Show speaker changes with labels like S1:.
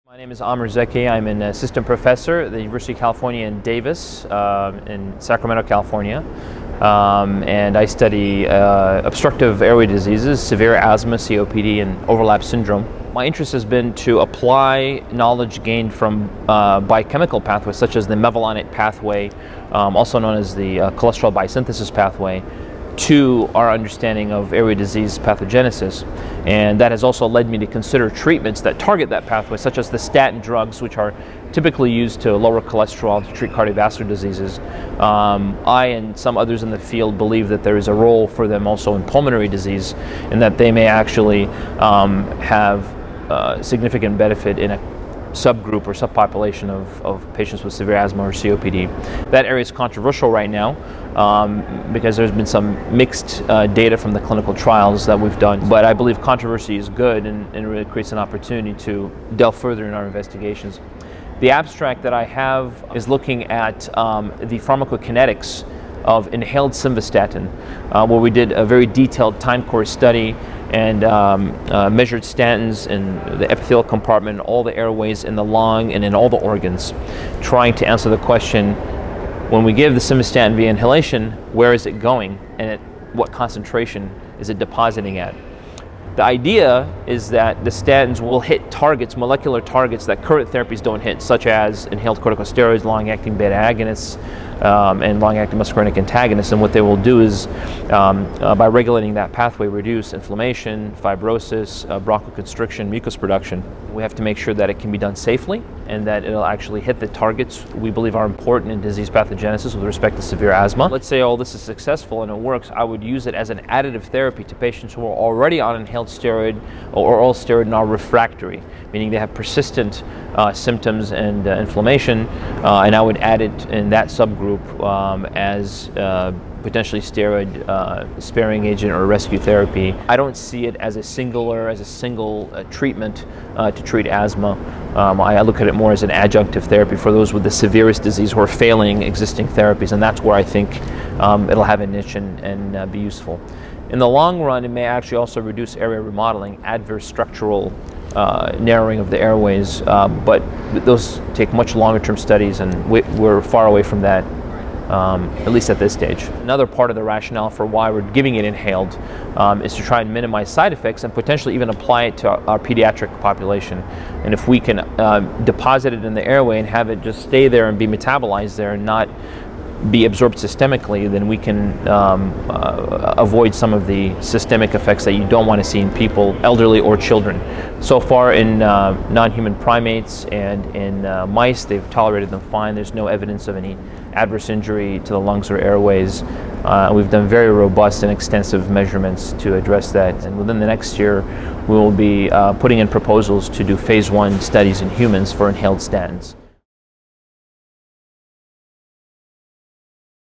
S1: My name is Amir Zeki. I'm an assistant professor at the University of California in Davis, in Sacramento, California. And I study obstructive airway diseases, severe asthma, COPD, and overlap syndrome. My interest has been to apply knowledge gained from biochemical pathways, such as the mevalonate pathway, also known as the cholesterol biosynthesis pathway, to our understanding of airway disease pathogenesis. And that has also led me to consider treatments that target that pathway, such as the statin drugs, which are typically used to lower cholesterol to treat cardiovascular diseases. I and some others in the field believe that there is a role for them also in pulmonary disease, and that they may actually have significant benefit in a subgroup or subpopulation of patients with severe asthma or COPD. That area is controversial right now because there's been some mixed data from the clinical trials that we've done. But I believe controversy is good and it really creates an opportunity to delve further in our investigations. The abstract that I have is looking at the pharmacokinetics of inhaled simvastatin, where we did a very detailed time course study and measured statins in the epithelial compartment, all the airways in the lung and in all the organs, trying to answer the question, when we give the simvastatin via inhalation, where is it going and at what concentration is it depositing at? The idea is that the statins will hit targets, molecular targets that current therapies don't hit, such as inhaled corticosteroids, long-acting beta agonists, and long-acting muscarinic antagonists. And what they will do is, by regulating that pathway, reduce inflammation, fibrosis, bronchoconstriction, mucus production. We have to make sure that it can be done safely and that it'll actually hit the targets we believe are important in disease pathogenesis with respect to severe asthma. Let's say all this is successful and it works, I would use it as an additive therapy to patients who are already on inhaled steroid or oral steroid and are refractory, meaning they have persistent symptoms and inflammation, and I would add it in that subgroup as potentially steroid sparing agent or rescue therapy. I don't see it as a single treatment to treat asthma. I look at it more as an adjunctive therapy for those with the severest disease who are failing existing therapies, and that's where I think it'll have a niche and be useful. In the long run, it may actually also reduce airway remodeling, adverse structural narrowing of the airways, but those take much longer term studies, and we're far away from that, at least at this stage. Another part of the rationale for why we're giving it inhaled is to try and minimize side effects and potentially even apply it to our pediatric population. And if we can deposit it in the airway and have it just stay there and be metabolized there and not be absorbed systemically, then we can avoid some of the systemic effects that you don't want to see in people, elderly or children. So far in non-human primates and in mice, they've tolerated them fine. There's no evidence of any adverse injury to the lungs or airways. We've done very robust and extensive measurements to address that. And within the next year, we will be putting in proposals to do phase 1 studies in humans for inhaled statins.